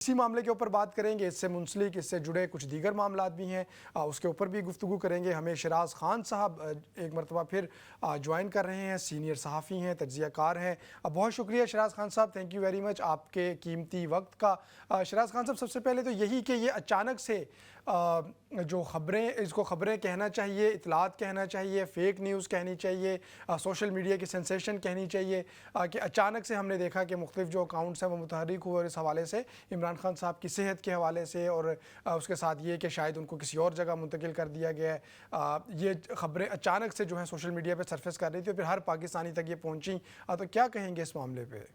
इसी मामले के ऊपर बात करेंगे, इससे मुंसलिक, इससे जुड़े कुछ दीगर मामलात भी हैं, उसके ऊपर भी गुफ्तगू करेंगे। हमें शराज खान साहब एक मरतबा फिर ज्वाइन कर रहे हैं, सीनियर सहाफ़ी हैं, तज्ज़ियाकार हैं। बहुत शुक्रिया शराज खान साहब, थैंक यू वेरी मच आपके कीमती वक्त का। शराज खान साहब, सबसे पहले तो यही कि ये अचानक से जो ख़बरें, इसको ख़बरें कहना चाहिए, इतलात कहना चाहिए, फ़ेक न्यूज़ कहनी चाहिए, सोशल मीडिया की सेंसेशन कहनी चाहिए, कि अचानक से हमने देखा कि मुख्तलिफ जो अकाउंट्स हैं वो मुतहर्रिक हुए, और इस हवाले से इमरान खान साहब की सेहत के हवाले से, और उसके साथ ये कि शायद उनको किसी और जगह मुंतकिल कर दिया गया है। ये ख़बरें अचानक से जो हैं सोशल मीडिया पर सरफेस कर रही थी, और फिर हर पाकिस्तानी तक ये पहुँची। तो क्या कहेंगे इस मामले पर?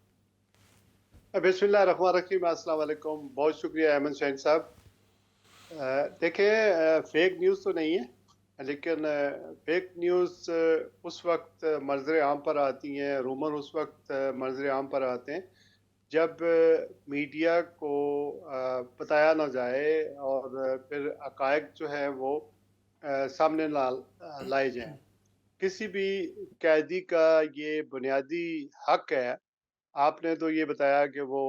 बिस्मिल्लाहिर्रहमानिर्रहीम, अस्सलाम वालेकुम। बहुत शुक्रिया अहमद शहीन साहब। देखिए, फेक न्यूज़ तो नहीं है, लेकिन फेक न्यूज़ उस वक्त मंजर आम पर आती हैं, रूमर उस वक्त मंजर आम पर आते हैं जब मीडिया को बताया ना जाए और फिर हक़ाइक़ जो है वो सामने लाए जाएं। किसी भी कैदी का ये बुनियादी हक है। आपने तो ये बताया कि वो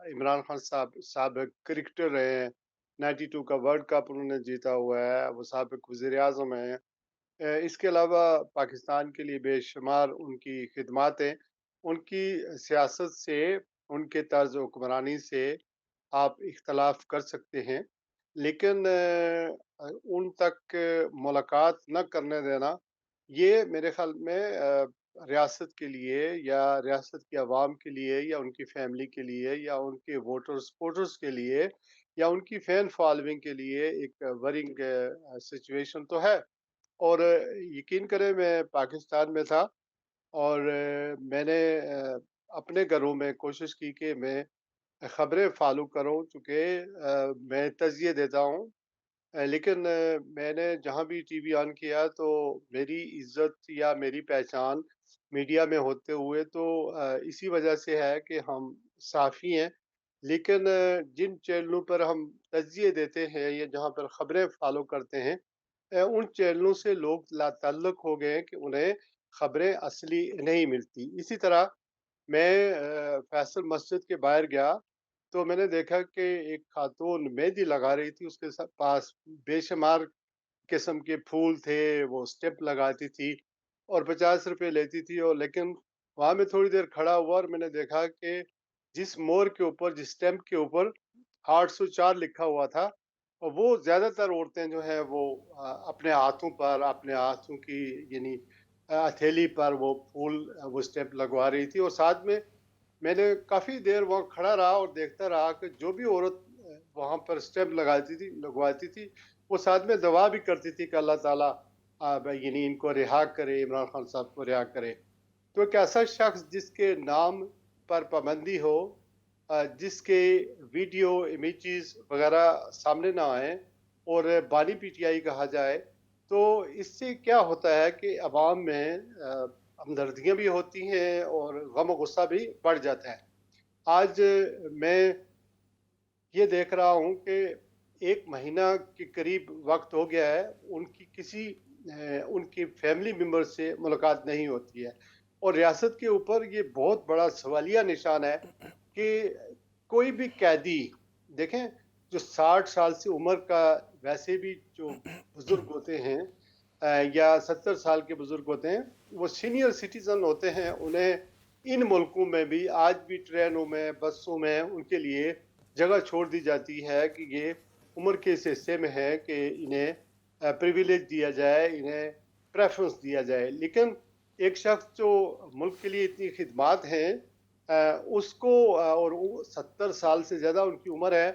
इमरान खान साहब साबिक़ क्रिकेटर रहे हैं, 92 का वर्ल्ड कप उन्होंने जीता हुआ है, वो साबिक़ वज़ीर-ए-आज़म हैं। इसके अलावा पाकिस्तान के लिए बेशुमार उनकी खिदमतें, उनकी सियासत से, उनके तर्ज़ हुक्मरानी से आप इख्तलाफ कर सकते हैं, लेकिन उन तक मुलाकात न करने देना, ये मेरे ख़्याल में रियासत के लिए या रियासत की आवाम के लिए या उनकी फैमिली के लिए या उनके वोटर्स सपोर्टर्स के लिए या उनकी फ़ैन फॉलोइंग के लिए एक वरिंग सिचुएशन तो है। और यकीन करें, मैं पाकिस्तान में था और मैंने अपने घरों में कोशिश की कि मैं ख़बरें फ़ॉलो करूँ, चूँकि मैं तज़किये देता हूँ। लेकिन मैंने जहाँ भी टीवी ऑन किया तो मेरी इज़्ज़त या मेरी पहचान मीडिया में होते हुए तो इसी वजह से है कि हम सहाफ़ी हैं। लेकिन जिन चैनलों पर हम तज़किये देते हैं या जहाँ पर ख़बरें फ़ॉलो करते हैं, उन चैनलों से लोग लाताल्लुक़ हो गए हैं कि उन्हें ख़बरें असली नहीं मिलती। इसी तरह मैं फैसल मस्जिद के बाहर गया, तो मैंने देखा कि एक खातून मेहंदी लगा रही थी, उसके पास बेशुमार किस्म के फूल थे, वो स्टेप लगाती थी और ₹50 लेती थी। और लेकिन वहाँ मैं थोड़ी देर खड़ा हुआ और मैंने देखा कि जिस मोर के ऊपर, जिस स्टैम्प के ऊपर 804 लिखा हुआ था, और वो ज़्यादातर औरतें जो हैं वो अपने हाथों पर, अपने हाथों की यानी हथेली पर वो फूल, वो स्टेम्प लगवा रही थी। और साथ में मैंने काफ़ी देर वहाँ खड़ा रहा और देखता रहा कि जो भी औरत वहाँ पर स्टेम्प लगवाती थी, वो साथ में दुआ भी करती थी कि अल्लाह ताला यानी इनको रिहा करे, इमरान खान साहब को रिहा करे। तो एक ऐसा शख्स जिसके नाम पर पाबंदी हो, जिसके वीडियो, इमेजेस वगैरह सामने ना आए और बानी पीटीआई कहा जाए, तो इससे क्या होता है कि अवाम में हमदर्दियाँ भी होती हैं और गम और गुस्सा भी बढ़ जाता है। आज मैं ये देख रहा हूँ कि 1 महीना के करीब वक़्त हो गया है, उनकी किसी उनकी फैमिली मेंबर से मुलाकात नहीं होती है, और रियासत के ऊपर ये बहुत बड़ा सवालिया निशान है कि कोई भी कैदी, देखें, जो 60 साल से उम्र का, वैसे भी जो बुज़ुर्ग होते हैं या 70 साल के बुज़ुर्ग होते हैं, वो सीनियर सिटीज़न होते हैं, उन्हें इन मुल्कों में भी आज भी ट्रेनों में, बसों में उनके लिए जगह छोड़ दी जाती है कि ये उम्र के इस हिस्से में है कि इन्हें प्रिविलेज दिया जाए, इन्हें प्रेफ़रेंस दिया जाए। लेकिन एक शख्स जो मुल्क के लिए इतनी खिदमत हैं, उसको और वो 70 साल से ज़्यादा उनकी उम्र है,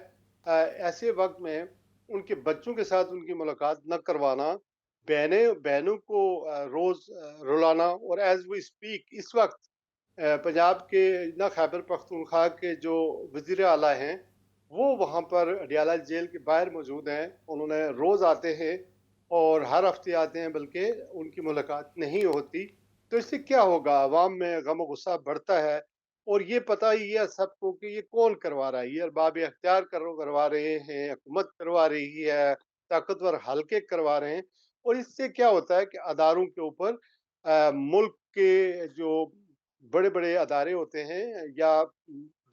ऐसे वक़्त में उनके बच्चों के साथ उनकी मुलाकात न करवाना, बहनों को रोज़ रुलाना, और एज़ वी स्पीक इस वक़्त पंजाब के ना खैबर पख्तूनख्वा के जो वज़ीर आला हैं, वो वहाँ पर अडयाला जेल के बाहर मौजूद हैं। उन्होंने रोज़ आते हैं और हर हफ़्ते आते हैं, बल्कि उनकी मुलाकात नहीं होती। तो इससे क्या होगा? अवाम में गम और गुस्सा बढ़ता है, और ये पता ही है सबको कि ये कौन करवा रहा है। ये अरबाब इख्तियार करवा रहे हैं, हुकूमत करवा रही है, ताकतवर हलके करवा रहे हैं। और इससे क्या होता है कि अदारों के ऊपर, मुल्क के जो बड़े-बड़े अदारे होते हैं या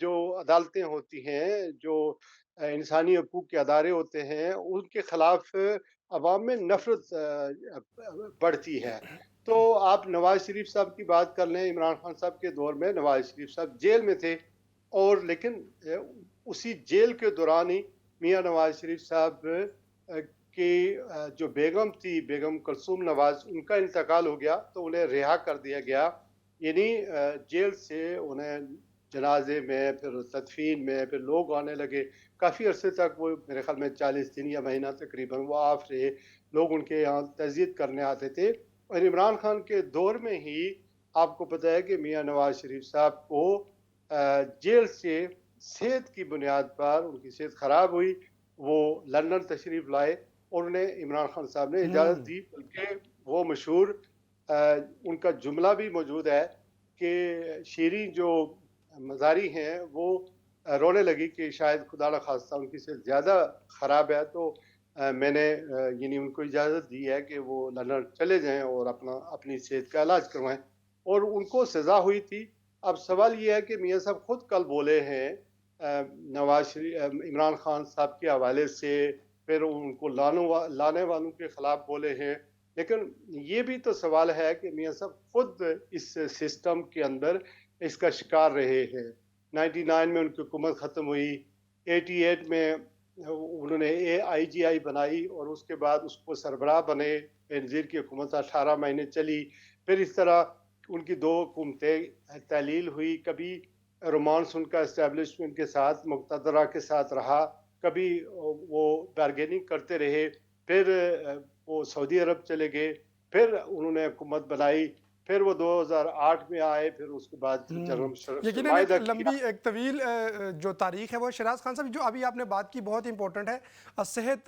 जो अदालतें होती हैं, जो इंसानी हकूक़ के अदारे होते हैं, उनके ख़िलाफ़ अवाम में नफ़रत बढ़ती है। तो आप नवाज़ शरीफ साहब की बात कर लें, इमरान खान साहब के दौर में नवाज़ शरीफ साहब जेल में थे और लेकिन उसी जेल के दौरान ही मियाँ नवाज़ शरीफ साहब की जो बेगम थी, बेगम कुलसूम नवाज़, उनका इंतकाल हो गया तो उन्हें रिहा कर दिया गया। यानी जेल से उन्हें जनाजे में, फिर तदफीन में, फिर लोग आने लगे। काफ़ी अरसे तक वो मेरे ख़्याल में 40 दिन या महीना तकरीबन वो आप रहे। लोग उनके यहाँ तज़ियत करने आते थे और इमरान खान के दौर में ही आपको पता है कि मियाँ नवाज़ शरीफ साहब को जेल से सेहत की बुनियाद पर उनकी सेहत ख़राब हुई, वो लंदन तशरीफ़ लाए और उन्हें इमरान खान साहब ने इजाज़त दी। बल्कि वो मशहूर उनका जुमला भी मौजूद है कि शीरीं जो मज़ारी हैं वो रोने लगी कि शायद खुदा न ख़ास्ता उनकी सेहत ज़्यादा ख़राब है, तो मैंने यानी उनको इजाज़त दी है कि वो लंदन चले जाएँ और अपनी सेहत का इलाज करवाएँ और उनको सज़ा हुई थी। अब सवाल ये है कि मियाँ साहब खुद कल बोले हैं इमरान खान साहब के हवाले से, फिर उनको लाने वालों के ख़िलाफ़ बोले हैं। लेकिन ये भी तो सवाल है कि मियाँ साहब खुद इस सिस्टम के अंदर इसका शिकार रहे हैं। 99 में उनकी हुकूमत ख़त्म हुई, 88 में उन्होंने आईजीआई बनाई और उसके बाद उसको सरबराह बने। बेनज़ीर की हुकूमत 18 महीने चली। फिर इस तरह उनकी 2 हुकूमतें तहलील हुई। कभी रोमांस उनका एस्टेब्लिशमेंट के साथ, मुक़तदरा के साथ रहा, कभी वो बार्गेनिंग करते रहे। फिर वो सऊदी अरब चले गए, फिर उन्होंने हुकूमत बनाई, फिर वो 2008 में आए, फिर उसके बाद जनरल मुशर्रफ से यकीनन एक माहिदा लंबी किया। एक तवील जो तारीख है वो शहराज खान साहब जो अभी आपने बात की बहुत इंपॉर्टेंट है। सेहत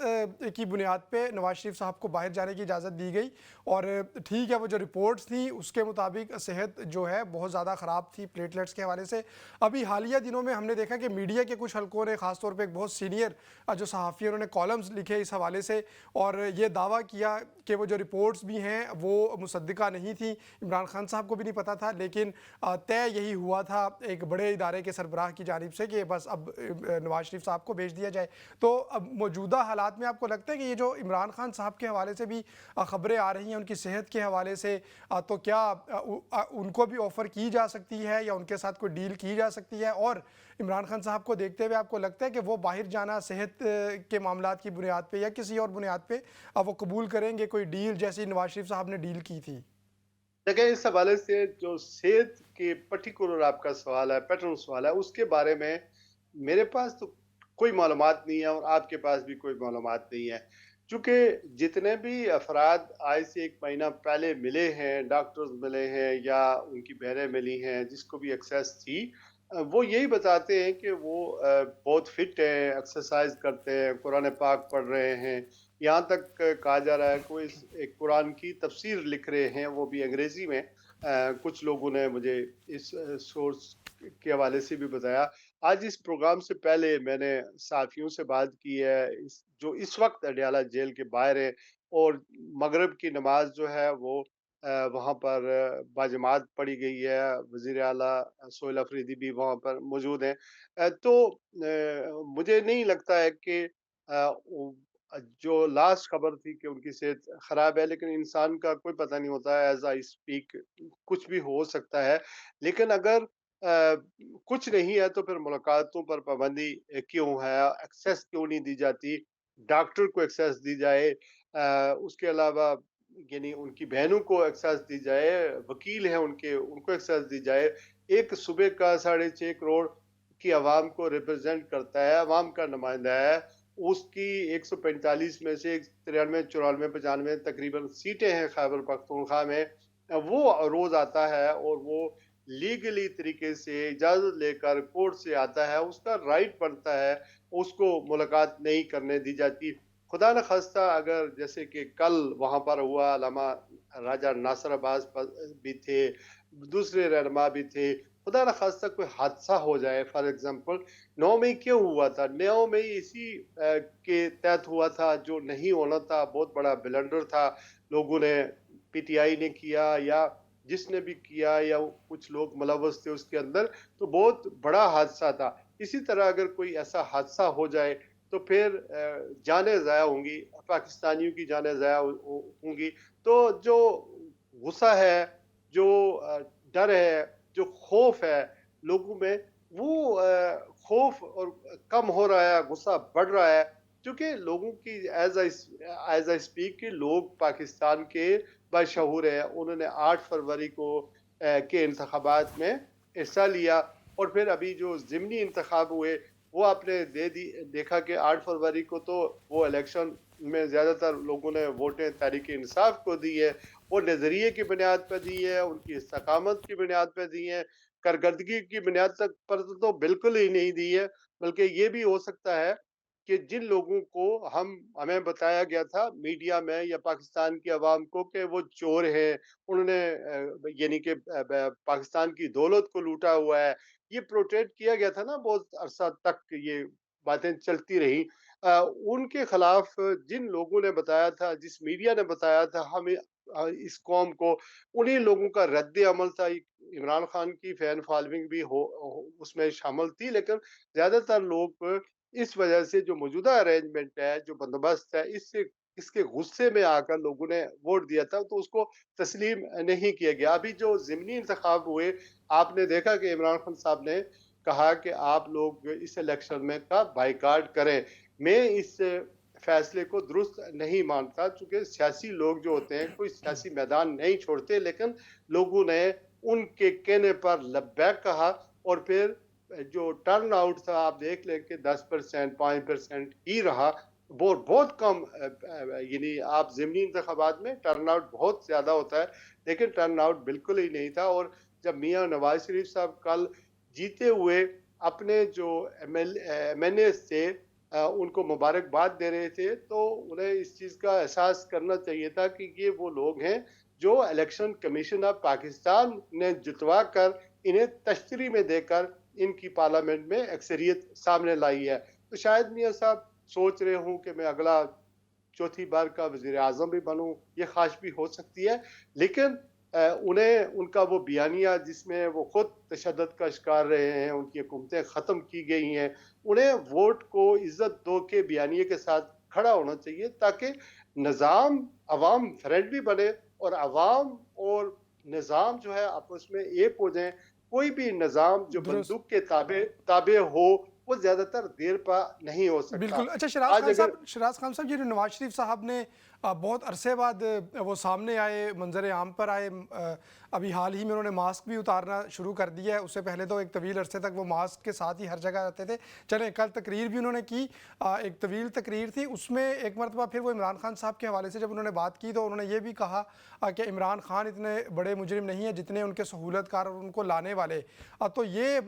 की बुनियाद पे नवाज शरीफ साहब को बाहर जाने की इजाज़त दी गई और ठीक है वो जो रिपोर्ट्स थी उसके मुताबिक सेहत जो है बहुत ज़्यादा ख़राब थी प्लेटलेट्स के हवाले से। अभी हालिया दिनों में हमने देखा कि मीडिया के कुछ हलकों ने ख़ासतौर पर एक बहुत सीनियर जो सहाफ़ी उन्होंने कॉलम्स लिखे इस हवाले से और ये दावा किया कि वो जो रिपोर्ट्स भी हैं वो मुसद्दिका नहीं थी। इमरान खान साहब को भी नहीं पता था, लेकिन तय यही हुआ था एक बड़े इदारे के सरबराह की जानिब से कि बस अब नवाज शरीफ साहब को भेज दिया जाए। तो अब मौजूदा हालात में आपको लगता है कि ये जो इमरान खान साहब के हवाले से भी ख़बरें आ रही हैं उनकी सेहत के हवाले से, तो क्या उनको भी ऑफ़र की जा सकती है या उनके साथ कोई डील की जा सकती है? और इमरान खान साहब को देखते हुए आपको लगता है कि वो बाहर जाना सेहत के मामलात की बुनियाद पे या किसी और बुनियाद पे वो कबूल करेंगे कोई डील जैसी नवाज शरीफ साहब ने डील की थी? देखिए, इस हवाले से जो सेहत के पर्टिकुलर आपका सवाल है, पैटर्न सवाल है, उसके बारे में मेरे पास तो कोई मालूमात नहीं है और आपके पास भी कोई मालूमात नहीं है। चूँकि जितने भी अफ़राद आज से 1 महीना पहले मिले हैं, डॉक्टर्स मिले हैं या उनकी बहनें मिली हैं, जिसको भी एक्सेस थी, वो यही बताते हैं कि वो बहुत फिट हैं, एक्सरसाइज़ करते हैं, कुरान पाक पढ़ रहे हैं। यहाँ तक कहा जा रहा है कि वो एक कुरान की तफसीर लिख रहे हैं, वो भी अंग्रेज़ी में। कुछ लोगों ने मुझे इस सोर्स के हवाले से भी बताया। आज इस प्रोग्राम से पहले मैंने सहाफ़ियों से बात की है, जो इस वक़्त अडयाला जेल के बाहर हैं और मगरिब की नमाज़ जो है वो वहाँ पर बाजमात पढ़ी गई है। वज़ीर आला सोहेल अफरीदी भी वहाँ पर मौजूद हैं। तो मुझे नहीं लगता है कि जो लास्ट खबर थी कि उनकी सेहत ख़राब है, लेकिन इंसान का कोई पता नहीं होता है, एज़ आई स्पीक कुछ भी हो सकता है। लेकिन अगर कुछ नहीं है तो फिर मुलाकातों पर पाबंदी क्यों है? एक्सेस क्यों नहीं दी जाती? डॉक्टर को एक्सेस दी जाए। उसके अलावा यानी उनकी बहनों को एक्सेस दी जाए, वकील हैं उनके, उनको एक्सेस दी जाए। एक सूबे का 6.5 करोड़ की आवाम को रिप्रेज़ेंट करता है, आवाम का नुमाइंदा है। उसकी 145 में से 93, 94, 95 तकरीबन सीटें हैं खैबर पख्तूनख्वा में। वो रोज़ आता है और वो लीगली तरीके से इजाज़त लेकर कोर्ट से आता है, उसका राइट बनता है, उसको मुलाकात नहीं करने दी जाती। खुदा न ख़ास्ता अगर जैसे कि कल वहाँ पर हुआ, अल्लामा राजा नासिर अब्बास भी थे, दूसरे रहनुमा भी थे। खुदा न ख़ास्ता कोई हादसा हो जाए, फॉर एग्ज़ाम्पल 9 मई क्यों हुआ था? 9 मई इसी के तहत हुआ था जो नहीं होना था, बहुत बड़ा ब्लंडर था। लोगों ने पीटीआई ने किया या جس نے بھی کیا یا کچھ لوگ ملوث تھے اس کے اندر، تو بہت بڑا حادثہ تھا۔ اسی طرح اگر کوئی ایسا حادثہ ہو جائے تو پھر جانیں ضائع ہوں گی، پاکستانیوں کی جانیں ضائع ہوں گی۔ تو جو غصہ ہے، جو ڈر ہے، جو خوف ہے لوگوں میں، وہ خوف اور کم ہو رہا ہے، غصہ بڑھ رہا ہے، کیونکہ لوگوں کی ایز اے اسپیک کہ لوگ پاکستان کے بشعور ہیں۔ انہوں نے 8 فروری کو کے انتخابات میں حصہ لیا، اور پھر ابھی جو ضمنی انتخاب ہوئے وہ آپ نے دیکھا کہ 8 فروری کو تو وہ الیکشن میں زیادہ تر لوگوں نے ووٹیں تحریک انصاف کو دی ہے۔ وہ نظریے کی بنیاد پہ دی ہے، ان کی استقامت کی بنیاد پہ دی ہے، کارکردگی کی بنیاد تک پر تو بالکل ہی نہیں دی ہے۔ بلکہ یہ بھی ہو سکتا ہے کہ جن لوگوں کو ہمیں بتایا گیا تھا میڈیا میں یا پاکستان کی عوام کو کہ وہ چور ہیں، انہوں نے یعنی کہ پاکستان کی دولت کو لوٹا ہوا ہے، یہ پروٹیکٹ کیا گیا تھا نا، بہت عرصہ تک یہ باتیں چلتی رہی۔ ان کے خلاف جن لوگوں نے بتایا تھا، جس میڈیا نے بتایا تھا ہمیں اس قوم کو، انہی لوگوں کا رد عمل تھا۔ عمران خان کی فین فالوئنگ بھی اس میں شامل تھی، لیکن زیادہ تر لوگ اس وجہ سے جو موجودہ ارینجمنٹ ہے، جو بندوبست ہے، اس کے غصے میں آ کر لوگوں نے ووٹ دیا تھا، تو اس کو تسلیم نہیں کیا گیا۔ ابھی جو ضمنی انتخاب ہوئے، آپ نے دیکھا کہ عمران خان صاحب نے کہا کہ آپ لوگ اس الیکشن میں کا بائیکاٹ کریں۔ میں اس فیصلے کو درست نہیں مانتا، چونکہ سیاسی لوگ جو ہوتے ہیں کوئی سیاسی میدان نہیں چھوڑتے، لیکن لوگوں نے ان کے کہنے پر لبیک کہا، اور پھر جو ٹرن آؤٹ تھا آپ دیکھ لیں کہ 10%، 5% ہی رہا، بہت کم۔ یعنی آپ ضمنی انتخابات میں ٹرن آؤٹ بہت زیادہ ہوتا ہے، لیکن ٹرن آؤٹ بالکل ہی نہیں تھا۔ اور جب میاں نواز شریف صاحب کل جیتے ہوئے اپنے جو ایم این اے تھے ان کو مبارکباد دے رہے تھے، تو انہیں اس چیز کا احساس کرنا چاہیے تھا کہ یہ وہ لوگ ہیں جو الیکشن کمیشن آف پاکستان نے جتوا کر انہیں تشتری میں دے کر ان کی پارلیمنٹ میں اکثریت سامنے لائی ہے۔ تو شاید میاں صاحب سوچ رہے ہوں کہ میں اگلا چوتھی بار کا وزیر اعظم بھی بنوں، یہ خواہش بھی ہو سکتی ہے، لیکن انہیں ان کا وہ بیانیہ جس میں وہ خود تشدد کا شکار رہے ہیں، ان کی حکومتیں ختم کی گئی ہیں، انہیں ووٹ کو عزت دو کے بیانیے کے ساتھ کھڑا ہونا چاہیے، تاکہ نظام عوام فرینڈلی بنے، اور عوام اور نظام جو ہے آپس میں ایک ہو جائیں۔ کوئی بھی نظام جو درست، بندوق کے تابع ہو وہ زیادہ تر دیر پا نہیں ہو سکتا۔ بالکل۔ اچھا شہراز آج خان اگر صاحب، یہ جو نواز شریف صاحب نے بہت عرصے بعد وہ سامنے آئے، منظر عام پر آئے، ابھی حال ہی میں انہوں نے ماسک بھی اتارنا شروع کر دیا ہے، اس سے پہلے تو ایک طویل عرصے تک وہ ماسک کے ساتھ ہی ہر جگہ رہتے تھے۔ چلیں، کل تقریر بھی انہوں نے کی، ایک طویل تقریر تھی، اس میں ایک مرتبہ پھر وہ عمران خان صاحب کے حوالے سے جب انہوں نے بات کی تو انہوں نے یہ بھی کہا کہ عمران خان اتنے بڑے مجرم نہیں ہیں جتنے ان کے سہولت کار اور ان کو لانے والے۔ تو یہ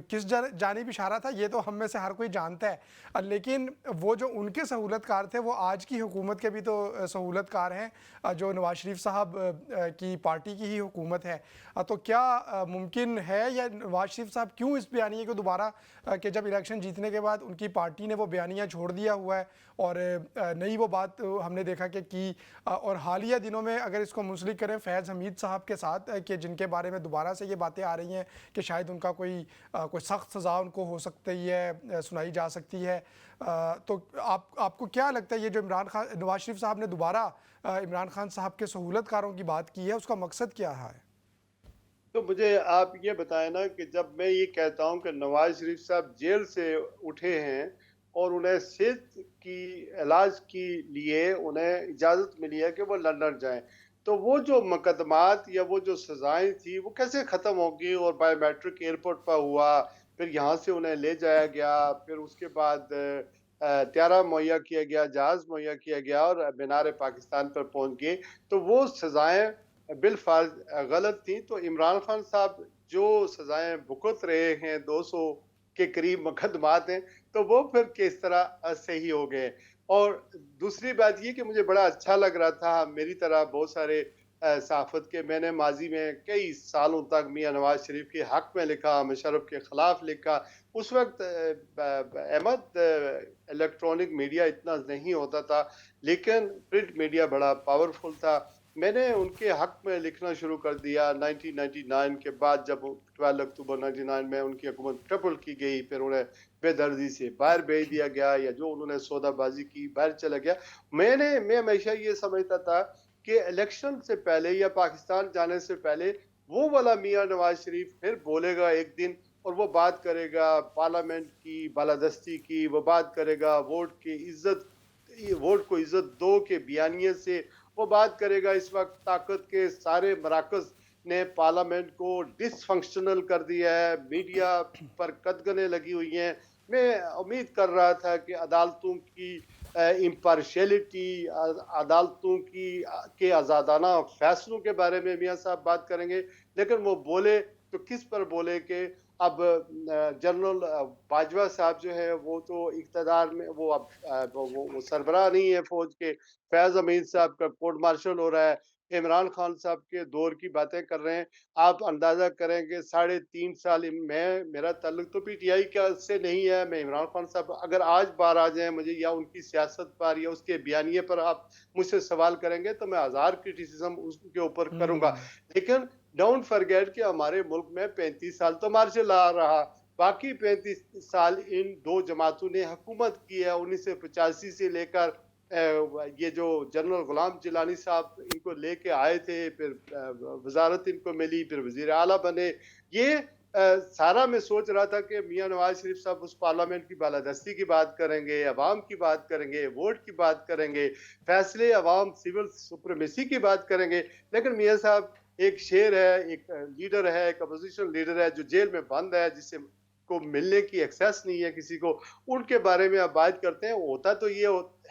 کس جانب اشارہ تھا یہ تو ہم میں سے ہر کوئی جانتا ہے، لیکن وہ جو ان کے سہولت کار تھے وہ آج کی حکومت کے بھی تو سہولت کار ہیں، جو نواز شریف صاحب کی پارٹی کی ہی حکومت ہے۔ تو کیا ممکن ہے، یا نواز شریف صاحب کیوں اس بیانیے کو دوبارہ کہ جب الیکشن جیتنے کے بعد ان کی پارٹی نے وہ بیانیہ چھوڑ دیا ہوا ہے اور نئی وہ بات ہم نے دیکھا کہ کی، اور حالیہ دنوں میں اگر اس کو منسلک کریں فیض حمید صاحب کے ساتھ کہ جن کے بارے میں دوبارہ سے یہ باتیں آ رہی ہیں کہ شاید ان کا کوئی سخت سزا ان کو ہو سکتی ہے، سنائی جا سکتی ہے، تو آپ کو کیا لگتا ہے یہ جو نواز شریف صاحب نے دوبارہ عمران خان صاحب کے سہولت کاروں کی بات کی ہے، اس کا مقصد کیا ہے؟ تو مجھے آپ یہ بتائیں نا کہ جب میں یہ کہتا ہوں کہ نواز شریف صاحب جیل سے اٹھے ہیں اور انہیں صحت کی علاج کے لیے انہیں اجازت ملی ہے کہ وہ لندن جائیں، تو وہ جو مقدمات یا وہ جو سزائیں تھیں وہ کیسے ختم ہوگی؟ اور بایو میٹرک ایئرپورٹ پر ہوا، پھر یہاں سے انہیں لے جایا گیا، پھر اس کے بعد طیارہ مہیا کیا گیا، جہاز مہیا کیا گیا، اور مینار پاکستان پر پہنچ گئے، تو وہ سزائیں بالفرض غلط تھیں۔ تو عمران خان صاحب جو سزائیں بھگت رہے ہیں، 200 کے قریب مقدمات ہیں، تو وہ پھر کس طرح صحیح ہو گئے؟ اور دوسری بات یہ کہ مجھے بڑا اچھا لگ رہا تھا، میری طرح بہت سارے صحافت کے، میں نے ماضی میں کئی سالوں تک میاں نواز شریف کے حق میں لکھا، مشرف کے خلاف لکھا۔ اس وقت احمد الیکٹرانک میڈیا اتنا نہیں ہوتا تھا، لیکن پرنٹ میڈیا بڑا پاورفل تھا، میں نے ان کے حق میں لکھنا شروع کر دیا 1999 کے بعد، جب 12 اکتوبر 1999 میں ان کی حکومت ٹرپل کی گئی، پھر انہیں بے دردی سے باہر بھیج دیا گیا، یا جو انہوں نے سودا بازی کی باہر چلا گیا۔ میں ہمیشہ یہ سمجھتا تھا کہ الیکشن سے پہلے یا پاکستان جانے سے پہلے وہ والا میاں نواز شریف پھر بولے گا ایک دن، اور وہ بات کرے گا پارلیمنٹ کی بالادستی کی، وہ بات کرے گا ووٹ کو عزت دو کے بیانیے سے، وہ بات کرے گا اس وقت طاقت کے سارے مراکز نے پارلیمنٹ کو ڈس فنکشنل کر دیا ہے، میڈیا پر قدغنیں لگی ہوئی ہیں۔ میں امید کر رہا تھا کہ عدالتوں کی امپارشیلٹی، عدالتوں کے آزادانہ فیصلوں کے بارے میں میاں صاحب بات کریں گے، لیکن وہ بولے تو کس پر بولے کہ اب جنرل باجوہ صاحب جو ہے وہ تو اقتدار میں، وہ اب وہ سربراہ نہیں ہے فوج کے، فیض امین صاحب کا کورٹ مارشل ہو رہا ہے، عمران خان صاحب کے دور کی باتیں کر رہے ہیں۔ آپ اندازہ کریں کہ 3.5 سال میرا تعلق تو پی ٹی آئی کا سے نہیں ہے، میں عمران خان صاحب اگر آج بار آ جائیں مجھے، یا ان کی سیاست پر یا اس کے بیانیے پر آپ مجھ سے سوال کریں گے، تو میں ہزار کرٹیسزم اس کے اوپر کروں گا، لیکن ڈونٹ فرگیٹ کہ ہمارے ملک میں 35 سال تو مارشل آ رہا، باقی 35 سال ان دو جماعتوں نے حکومت کی ہے۔ 1985 سے لے کر یہ جو جنرل غلام جیلانی صاحب ان کو لے کے آئے تھے، پھر وزارت ان کو ملی، پھر وزیر اعلیٰ بنے، یہ سارا میں سوچ رہا تھا کہ میاں نواز شریف صاحب اس پارلیمنٹ کی بالادستی کی بات کریں گے، عوام کی بات کریں گے، ووٹ کی بات کریں گے، فیصلے عوام سول سپریمیسی کی بات کریں گے، لیکن میاں صاحب ایک شیر ہے، ایک لیڈر ہے، ایک اپوزیشن لیڈر ہے جو جیل میں بند ہے، جس سے کو ملنے کی ایکسیس نہیں ہے کسی کو، ان کے بارے میں آپ بات کرتے ہیں۔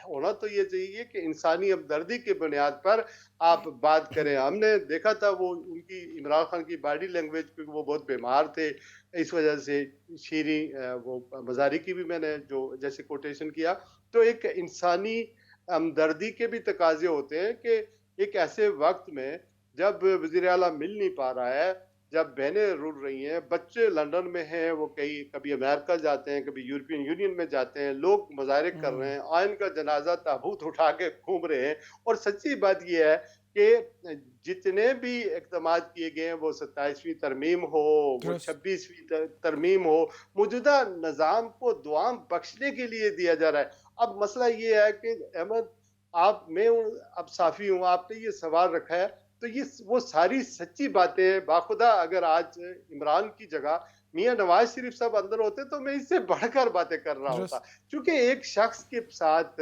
ہونا تو یہ چاہیے کہ انسانی ہمدردی کی بنیاد پر آپ بات کریں۔ ہم نے دیکھا تھا وہ ان کی عمران خان کی باڈی لینگویج، کیونکہ وہ بہت بیمار تھے، اس وجہ سے شیریں وہ مزاری کی بھی میں نے جو جیسے کوٹیشن کیا، تو ایک انسانی ہمدردی کے بھی تقاضے ہوتے ہیں کہ ایک ایسے وقت میں جب وزیر اعلیٰ مل نہیں پا رہا ہے، جب بہنیں رڑ رہی ہیں، بچے لندن میں ہیں، وہ کبھی امریکہ جاتے ہیں، کبھی یورپین یونین میں جاتے ہیں، لوگ مظاہرے کر رہے ہیں، آئین کا جنازہ تابوت اٹھا کے گھوم رہے ہیں، اور سچی بات یہ ہے کہ جتنے بھی اقدامات کیے گئے ہیں، وہ 27ویں ترمیم ہو، وہ درست 26ویں ترمیم ہو، موجودہ نظام کو دوام بخشنے کے لیے دیا جا رہا ہے۔ اب مسئلہ یہ ہے کہ احمد، میں اب صافی ہوں، آپ نے یہ سوال رکھا ہے، تو یہ وہ ساری سچی باتیں ہیں۔ باخدا اگر آج عمران کی جگہ میاں نواز شریف صاحب اندر ہوتے تو میں اس سے بڑھ کر باتیں کر رہا ہوتا، درست چونکہ ایک شخص کے ساتھ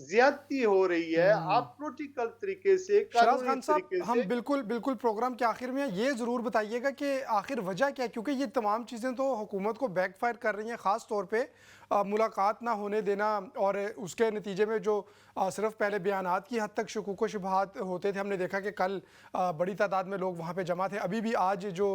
زیادتی ہو رہی ہے، آپ پولیٹیکل طریقے سے، شہراز قانونی خان صاحب، طریقے ہم سے۔ بالکل پروگرام کے آخر میں یہ ضرور بتائیے گا کہ آخر وجہ کیا ہے، کیونکہ یہ تمام چیزیں تو حکومت کو بیک فائر کر رہی ہیں، خاص طور پہ ملاقات نہ ہونے دینا، اور اس کے نتیجے میں جو صرف پہلے بیانات کی حد تک شکوک و شبہات ہوتے تھے، ہم نے دیکھا کہ کل بڑی تعداد میں لوگ وہاں پہ جمع تھے، ابھی بھی آج جو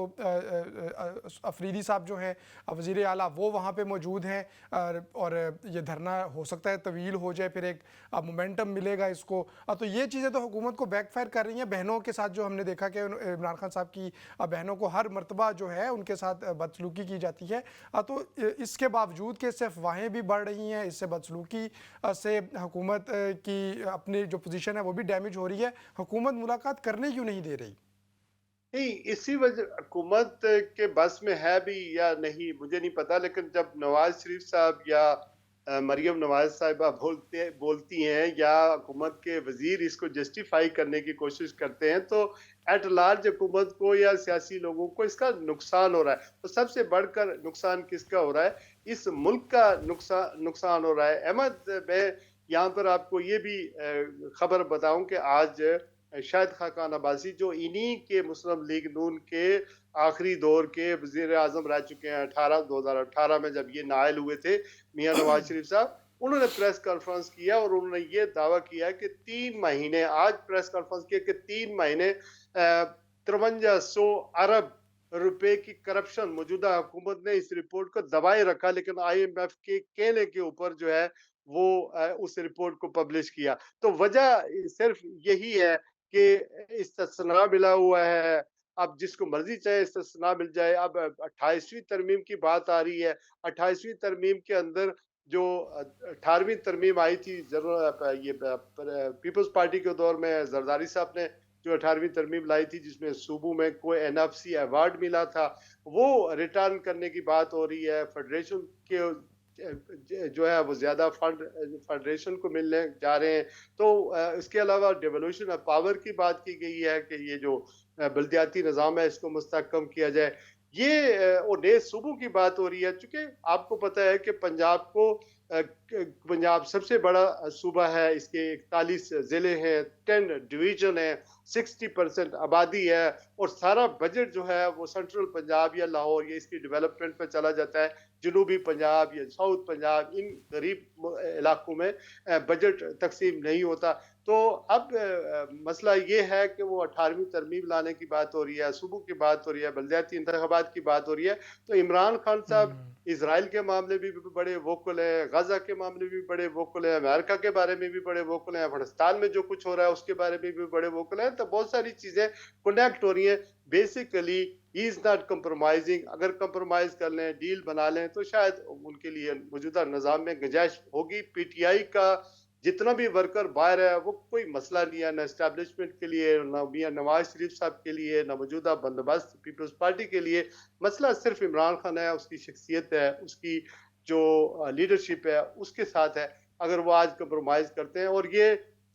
افریدی صاحب جو ہیں وزیر اعلیٰ، وہ وہاں پہ موجود ہیں، اور یہ دھرنا ہو سکتا ہے طویل ہو جائے، پھر ایک مومنٹم ملے گا اس کو، تو یہ چیزیں تو حکومت کو بیک فائر کر رہی ہیں۔ بہنوں کے ساتھ جو ہم نے دیکھا کہ عمران خان صاحب کی بہنوں کو ہر مرتبہ جو ہے ان کے ساتھ بدسلوکی کی جاتی ہے، تو اس کے باوجود کہ اس سے افواہیں بھی بڑھ رہی ہیں، اس سے بدسلوکی سے حکومت کی اپنی جو پوزیشن ہے وہ بھی ڈیمیج ہو رہی ہے، حکومت ملاقات کرنے کیوں نہیں دے رہی؟ نہیں، اسی وجہ حکومت کے بس میں ہے بھی یا نہیں مجھے نہیں پتا، لیکن جب نواز شریف صاحب یا مریم نواز صاحبہ بولتی ہیں، یا حکومت کے وزیر اس کو جسٹیفائی کرنے کی کوشش کرتے ہیں، تو ایٹ لارج حکومت کو یا سیاسی لوگوں کو اس کا نقصان ہو رہا ہے۔ تو سب سے بڑھ کر نقصان کس کا ہو رہا ہے؟ اس ملک کا نقصان ہو رہا ہے۔ احمد، میں یہاں پر آپ کو یہ بھی خبر بتاؤں کہ آج شاہد خاقان عباسی، جو انہی کے مسلم لیگ نون کے آخری دور کے وزیر اعظم رہ چکے ہیں، 2018 میں جب یہ نائل ہوئے تھے میاں نواز شریف صاحب، انہوں نے پریس کانفرنس کیا اور انہوں نے یہ دعویٰ کیا کہ 3 مہینے، آج پریس کانفرنس کیا کہ 3 مہینے 5300 ارب روپے کی کرپشن موجودہ حکومت نے اس رپورٹ کو دبائے رکھا، لیکن آئی ایم ایف کے کہنے کے اوپر جو ہے وہ اس رپورٹ کو پبلش کیا۔ تو وجہ صرف یہی ہے کہ استثناء ملا ہوا ہے، اب جس کو مرضی چاہے استثناء مل جائے۔ اب 28ویں ترمیم کی بات آ رہی ہے، 28ویں ترمیم کے اندر جو 18ویں ترمیم آئی تھی، یہ پیپلز پارٹی کے دور میں زرداری صاحب نے जो 18वीं तरमीम लाई थी जिसमें सूबों में कोई एनएफसी अवार्ड मिला था, वो रिटर्न करने की बात हो रही है। फेडरेशन के जो है वो ज़्यादा फंड फेडरेशन को मिलने जा रहे हैं। तो इसके अलावा डेवोल्यूशन ऑफ पावर की बात की गई है कि ये जो बल्दियाती निज़ाम है इसको मुस्तहकम किया जाए। ये और नए सूबों की बात हो रही है। चूँकि आपको पता है कि पंजाब सबसे बड़ा सूबा है, इसके 41 ज़िले हैं, 10 डिवीज़न हैं, 60% आबादी है और सारा बजट जो है वो सेंट्रल पंजाब या लाहौर या इसकी डेवलपमेंट पे चला जाता है। जनूबी पंजाब या साउथ पंजाब इन गरीब इलाकों में बजट तक़सीम नहीं होता। तो अब मसला ये है कि वो 18वीं तरमीम लाने की बात हो रही है, सूबों की बात हो रही है, बल्दियाती इंतखाबात की बात हो रही है। तो इमरान खान साहब इज़राइल के मामले में भी बड़े वोकल हैं, गाज़ा के मामले में भी बड़े वोकल हैं, अमेरिका के बारे में भी बड़े वोकल हैं, अफ़गानिस्तान में जो कुछ हो रहा है उसके बारे में भी बड़े वोकल हैं। तो बहुत सारी चीज़ें कनेक्ट हो रही हैं। Basically he is not compromising. अगर कंप्रोमाइज़ कर लें, डील बना लें तो शायद उनके लिए मौजूदा निज़ाम में गुंजाइश होगी। पीटीआई का जितना भी वर्कर बाहर है वो कोई मसला नहीं है, ना एस्टैब्लिशमेंट के लिए, ना मियां नवाज शरीफ साहब के लिए, ना मौजूदा बंदोबस्त पीपल्स पार्टी के लिए। मसला सिर्फ इमरान खान है, उसकी शख्सियत है, उसकी जो लीडरशिप है उसके साथ है। अगर वो आज कंप्रोमाइज़ करते हैं, और ये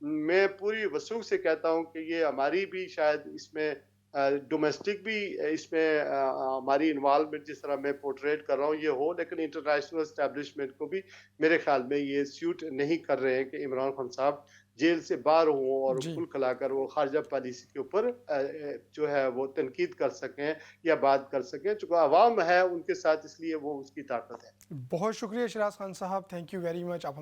मैं पूरी वसूख से कहता हूँ कि ये हमारी भी शायद इसमें डोमेस्टिक भी इसमें हमारी इन्वॉल्वमेंट जिस तरह मैं पोर्ट्रेट कर रहा हूँ ये हो, लेकिन इंटरनेशनल एस्टैब्लिशमेंट को भी मेरे ख्याल में ये सूट नहीं कर रहे हैं कि इमरान खान साहब जेल से बाहर हों और जी। खुल खिलाकर वो खारजा पॉलिसी के ऊपर जो है वो तनकीद कर सकें या बात कर सकें। चूँकि अवाम है उनके साथ, इसलिए वो उसकी ताकत है। बहुत शुक्रिया शहराज खान साहब, थैंक यू वेरी मच। आप